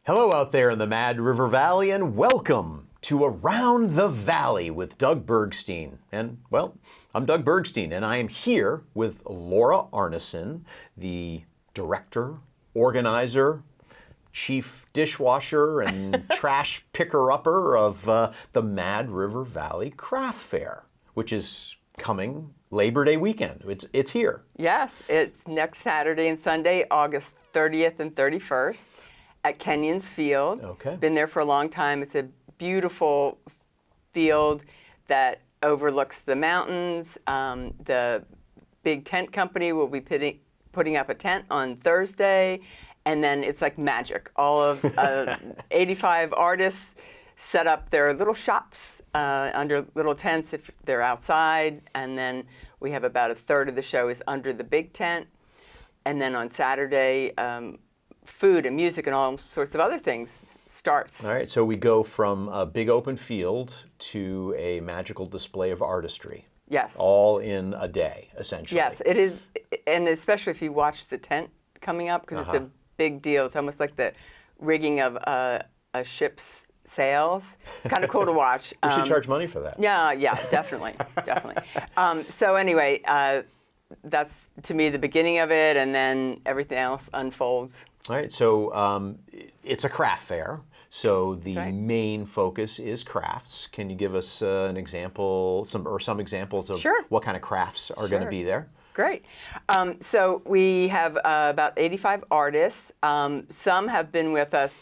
Hello out there in the Mad River Valley, and welcome to Around the Valley with Doug Bergstein. And, well, I'm Doug Bergstein, and I am here with Laura Arneson, the director, organizer, chief dishwasher, and trash picker-upper of the Mad River Valley Craft Fair, which is coming Labor Day weekend. It's here. Yes, it's next Saturday and Sunday, August 30th and 31st. At Kenyon's field. Okay. Been there for a long time. It's a beautiful field that overlooks the mountains. The big tent company will be putting up a tent on Thursday, and then it's like magic. All of 85 artists set up their little shops under little tents if they're outside, and then we have about a third of the show is under the big tent. And then on Saturday, food and music and all sorts of other things starts. All right, so we go from a big open field to a magical display of artistry. Yes. All in a day, essentially. Yes, it is, and especially if you watch the tent coming up, because it's a big deal. It's almost like the rigging of a ship's sails. It's kind of cool to watch. We should charge money for that. Yeah, definitely, definitely. So anyway, that's, to me, the beginning of it, and then everything else unfolds. All right, so it's a craft fair, so the main focus is crafts. Can you give us an example, some examples of what kind of crafts are going to be there? Great. So we have about 85 artists. Some have been with us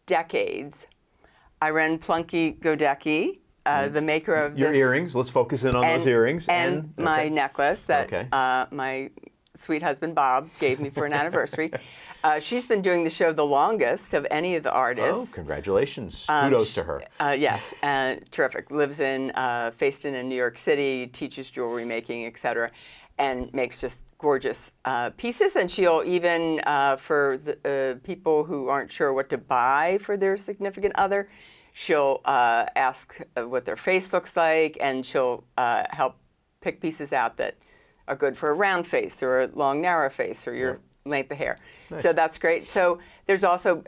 decades. Irene Plunky Godecki, the maker of your earrings. Let's focus in on those earrings. And my necklace that my sweet husband Bob gave me for an anniversary. She's been doing the show the longest of any of the artists. Oh, congratulations. Kudos to her. Yes, terrific. Lives in Fayston in New York City, teaches jewelry making, etc., and makes just gorgeous pieces. And she'll even, for the people who aren't sure what to buy for their significant other, she'll ask what their face looks like, and she'll help pick pieces out that are good for a round face or a long, narrow face or your length of hair. Nice. So that's great. So there's also,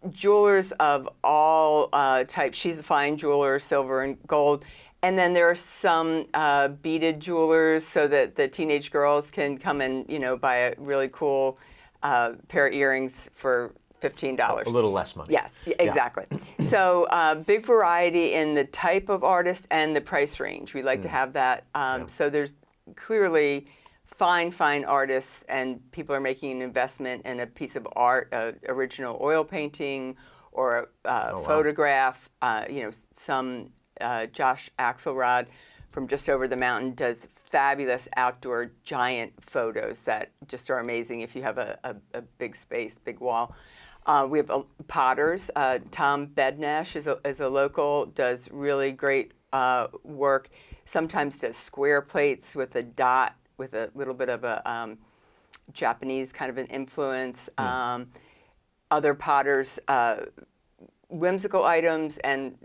jewelers of all types. She's a fine jeweler, silver and gold. And then there are some beaded jewelers so that the teenage girls can come and, buy a really cool pair of earrings for $15. A little less money. Yes, exactly. So big variety in the type of artist and the price range. We like to have that. So there's clearly fine artists, and people are making an investment in a piece of art, original oil painting or a photograph. Some Josh Axelrod from just over the mountain does fabulous outdoor giant photos that just are amazing if you have a big space, big wall. We have potters. Tom Bednash is a local, does really great work. Sometimes does square plates with a dot, with a little bit of a Japanese kind of an influence. Other potters, whimsical items and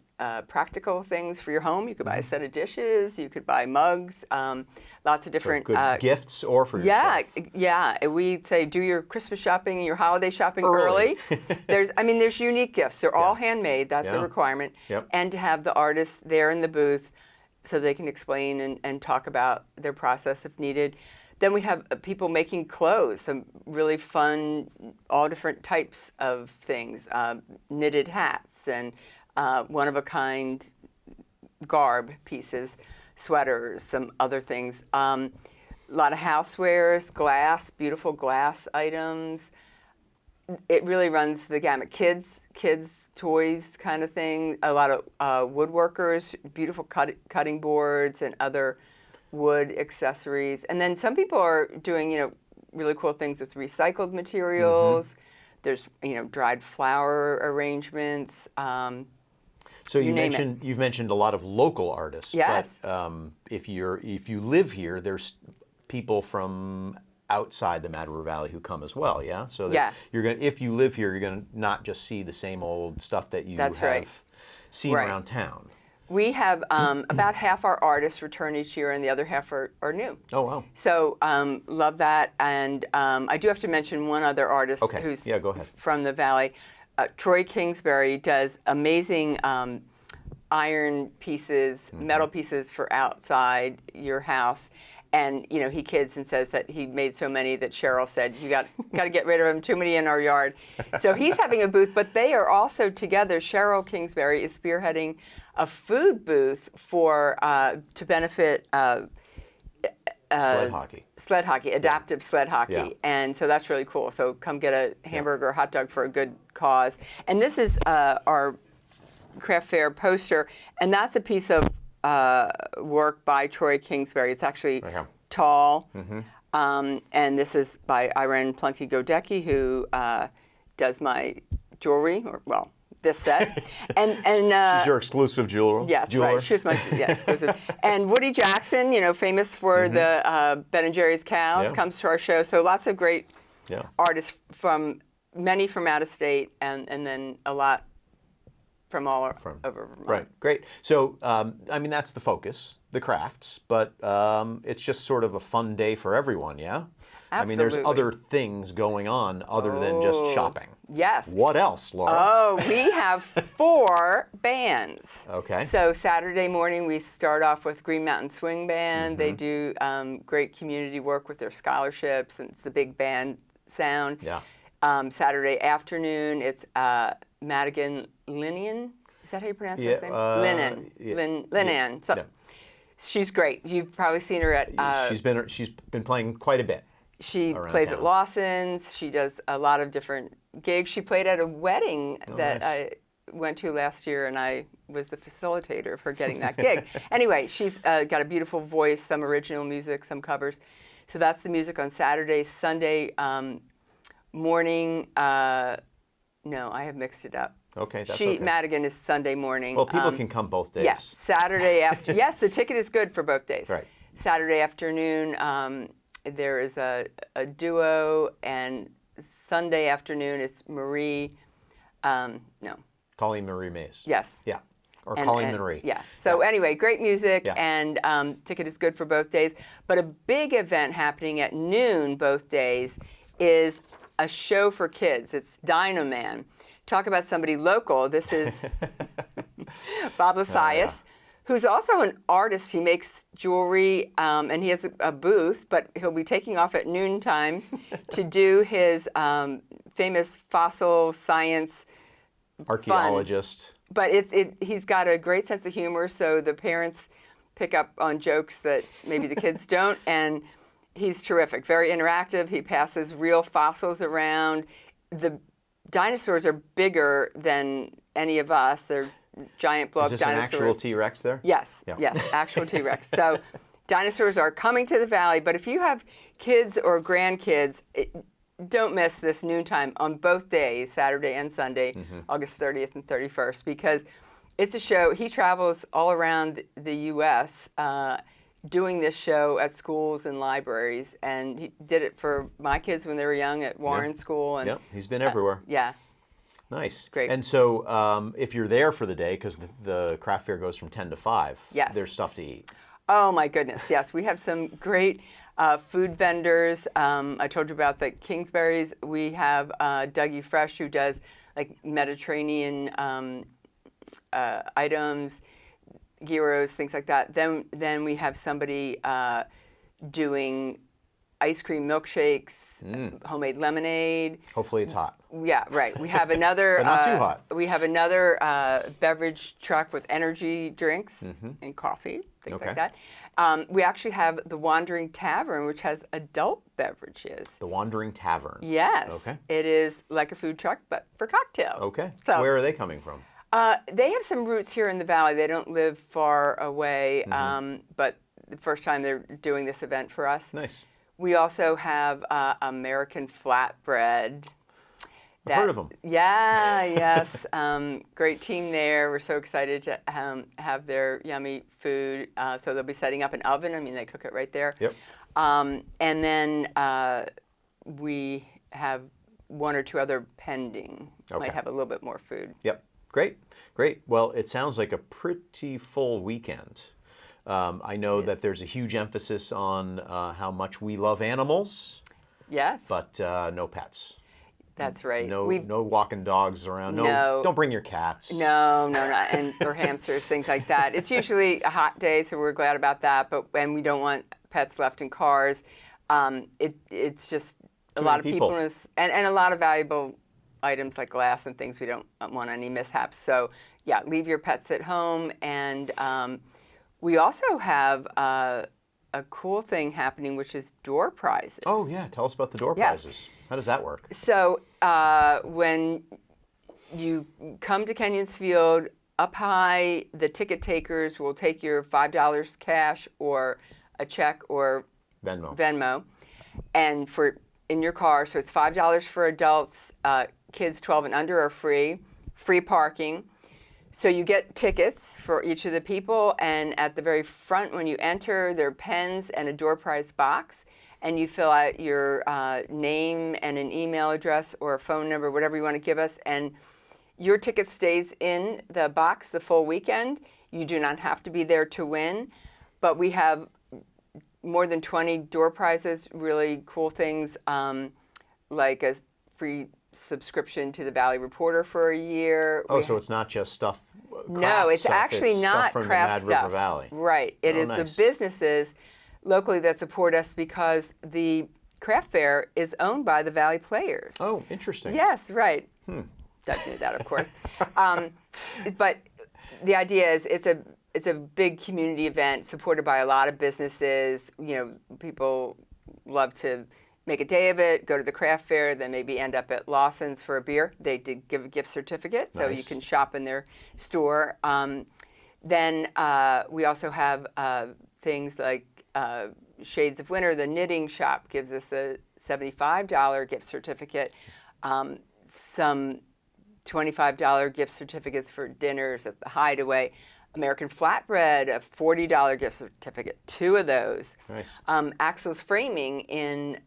practical things for your home. You could buy a set of dishes. You could buy mugs. Lots of different good gifts or for yourself. Yeah. We say do your Christmas shopping and your holiday shopping early. There's unique gifts. They're all handmade. That's a requirement. Yep. And to have the artists there in the booth so they can explain and talk about their process if needed. Then we have people making clothes, some really fun, all different types of things, knitted hats and one-of-a-kind garb pieces, sweaters, some other things. A lot of housewares, glass, beautiful glass items. It really runs the gamut. Kids toys kind of thing. A lot of woodworkers, beautiful cutting boards and other wood accessories. And then some people are doing, really cool things with recycled materials. There's, dried flower arrangements. So you've mentioned a lot of local artists. Yes. But if you live here, there's people from outside the Mad River Valley who come as well, yeah? So that if you live here, you're going to not just see the same old stuff that you have seen around town. We have about half our artists return each year, and the other half are new. Oh, wow. So love that. And I do have to mention one other artist who's go ahead. from the Valley. Troy Kingsbury does amazing iron pieces, metal pieces for outside your house. And he kids and says that he made so many that Cheryl said, you got to get rid of them, too many in our yard. So he's having a booth, but they are also together. Cheryl Kingsbury is spearheading a food booth for to benefit sled hockey, adaptive sled hockey. Yeah. And so that's really cool. So come get a hamburger or hot dog for a good cause. And this is our craft fair poster, and that's a piece of work by Troy Kingsbury. It's actually tall. And this is by Irene Plunky-Godecki, who does my jewelry, this set. And she's your exclusive jeweler. Yes, right. She's my exclusive. And Woody Jackson, famous for the Ben & Jerry's cows, comes to our show. So lots of great artists many from out of state, and then a lot from all over Vermont. Right, great. So, that's the focus, the crafts, but it's just sort of a fun day for everyone, yeah? Absolutely. There's other things going on other than just shopping. Yes. What else, Laura? Oh, we have 4 bands. Okay. So Saturday morning we start off with Green Mountain Swing Band. They do great community work with their scholarships, and it's the big band sound. Yeah. Saturday afternoon it's Madigan Linian. Is that how you pronounce his name? Linan. So, she's great. You've probably seen her at. She's been playing quite a bit. She plays at Lawson's. She does a lot of different gigs. She played at a wedding that I went to last year, and I was the facilitator of her getting that gig. Anyway, she's got a beautiful voice, some original music, some covers. So that's the music on Saturday. Sunday morning. No, I have mixed it up. Okay, that's okay. Madigan is Sunday morning. Well, people can come both days. Yes, Saturday after. Yes, the ticket is good for both days. Right. Saturday afternoon, there is a duo, and Sunday afternoon it's Marie. Colleen Marie Mays. Yes. Yeah. Or Colleen Marie. Yeah. So anyway, great music, and ticket is good for both days. But a big event happening at noon both days is a show for kids. It's Dynaman. Talk about somebody local. This is Bob Lasias, who's also an artist. He makes jewelry, and he has a booth, but he'll be taking off at noontime to do his famous fossil science archaeologist. Fun. But he's got a great sense of humor, so the parents pick up on jokes that maybe the kids don't, and he's terrific, very interactive. He passes real fossils around. The dinosaurs are bigger than any of us. They're giant blow-up dinosaurs. Is this an actual T-Rex there? Yes, yes, actual T-Rex. So dinosaurs are coming to the valley, but if you have kids or grandkids, don't miss this noontime on both days, Saturday and Sunday, August 30th and 31st, because it's a show. He travels all around the U.S., doing this show at schools and libraries, and he did it for my kids when they were young at Warren School. And he's been everywhere. Yeah. Nice. Great. And so if you're there for the day, because the craft fair goes from 10 to 5, there's stuff to eat. Oh, my goodness, yes. We have some great food vendors. I told you about the Kingsberries. We have Dougie Fresh, who does like Mediterranean items, gyros, things like that. Then we have somebody doing ice cream milkshakes, homemade lemonade. Hopefully it's hot. Yeah, right. We have another. But not too hot. We have another beverage truck with energy drinks and coffee, things like that. We actually have the Wandering Tavern, which has adult beverages. The Wandering Tavern. Yes. Okay. It is like a food truck, but for cocktails. Okay. So, where are they coming from? They have some roots here in the valley. They don't live far away, but the first time they're doing this event for us. Nice. We also have American Flatbread. I've heard of them. Yeah, yes. Great team there. We're so excited to have their yummy food. So they'll be setting up an oven. I mean, they cook it right there. Yep. And then we have one or two other pending. Okay. Might have a little bit more food. Yep. Great. Great. Well, it sounds like a pretty full weekend. I know that there's a huge emphasis on how much we love animals. Yes. But no pets. That's right. No walking dogs around. No. Don't bring your cats. No, and or hamsters, things like that. It's usually a hot day, so we're glad about that. But when we don't want pets left in cars, it's just a lot of people and a lot of valuable items like glass and things. We don't want any mishaps. So yeah, leave your pets at home. And we also have a cool thing happening, which is door prizes. Oh yeah, tell us about the door prizes. How does that work? So when you come to Kenyon's Field, up high, the ticket takers will take your $5 cash or a check or Venmo, and in your car. So it's $5 for adults. Kids 12 and under are free parking. So you get tickets for each of the people, and at the very front when you enter, there are pens and a door prize box. And you fill out your name and an email address or a phone number, whatever you want to give us, and your ticket stays in the box the full weekend. You do not have to be there to win, but we have more than 20 door prizes, really cool things, like a free subscription to the Valley Reporter for a year. Oh, so it's not just stuff. No, it's actually not from craft the Mad stuff. River Valley. Right. It is nice. The businesses locally that support us, because the craft fair is owned by the Valley Players. Oh, interesting. Yes, right. Doug knew that, of course. But the idea is it's a big community event supported by a lot of businesses. You know, people love to make a day of it, go to the craft fair, then maybe end up at Lawson's for a beer. They did give a gift certificate, so you can shop in their store. Then we also have things like Shades of Winter. The knitting shop gives us a $75 gift certificate. Some $25 gift certificates for dinners at the Hideaway. American Flatbread, a $40 gift certificate, 2 of those. Nice. Axel's Framing in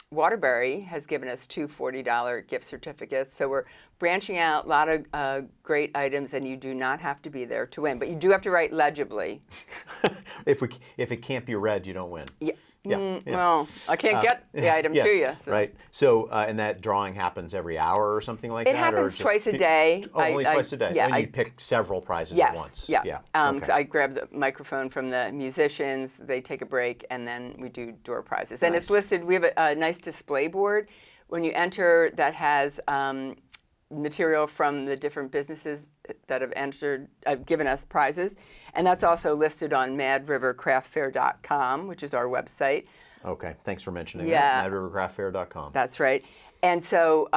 Waterbury has given us 2 $40 gift certificates. So we're branching out a lot of great items, and you do not have to be there to win, but you do have to write legibly. If it can't be read, you don't win. Yeah. Yeah. Well, I can't get the item to you. So. Right. So, and that drawing happens every hour or something like that? It happens twice a day. Only twice a day? Yeah. And you pick several prizes at once? Yeah. Okay. So I grab the microphone from the musicians, they take a break, and then we do door prizes. And it's listed, we have a nice display board when you enter that has material from the different businesses that have given us prizes, and that's also listed on madrivercraftfair.com, which is our website. Okay, thanks for mentioning that. madrivercraftfair.com. That's right. And so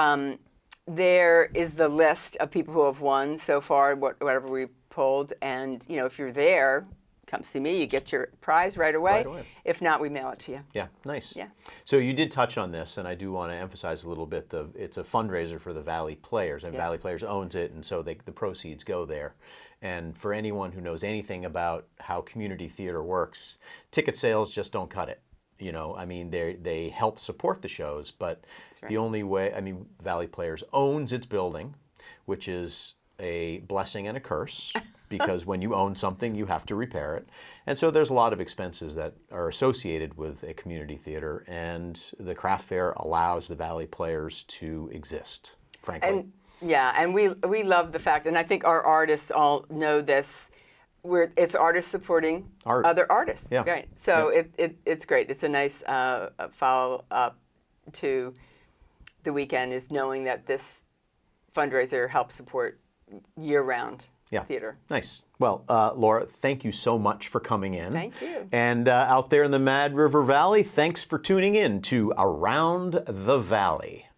there is the list of people who have won so far, whatever we pulled, and if you're there, come see me. You get your prize right away. If not, we mail it to you. Yeah, nice. Yeah. So you did touch on this, and I do want to emphasize a little bit. It's a fundraiser for the Valley Players, and Valley Players owns it, and so the proceeds go there. And for anyone who knows anything about how community theater works, ticket sales just don't cut it. I mean, they help support the shows, but the only way, Valley Players owns its building, which is a blessing and a curse. Because when you own something, you have to repair it. And so there's a lot of expenses that are associated with a community theater, and the craft fair allows the Valley Players to exist, frankly. And we love the fact, and I think our artists all know this, it's artists supporting other artists. Yeah. Right. So it's great. It's a nice follow-up to the weekend, is knowing that this fundraiser helps support year-round theater. Nice. Well, Laura, thank you so much for coming in. Thank you. And out there in the Mad River Valley, thanks for tuning in to Around the Valley.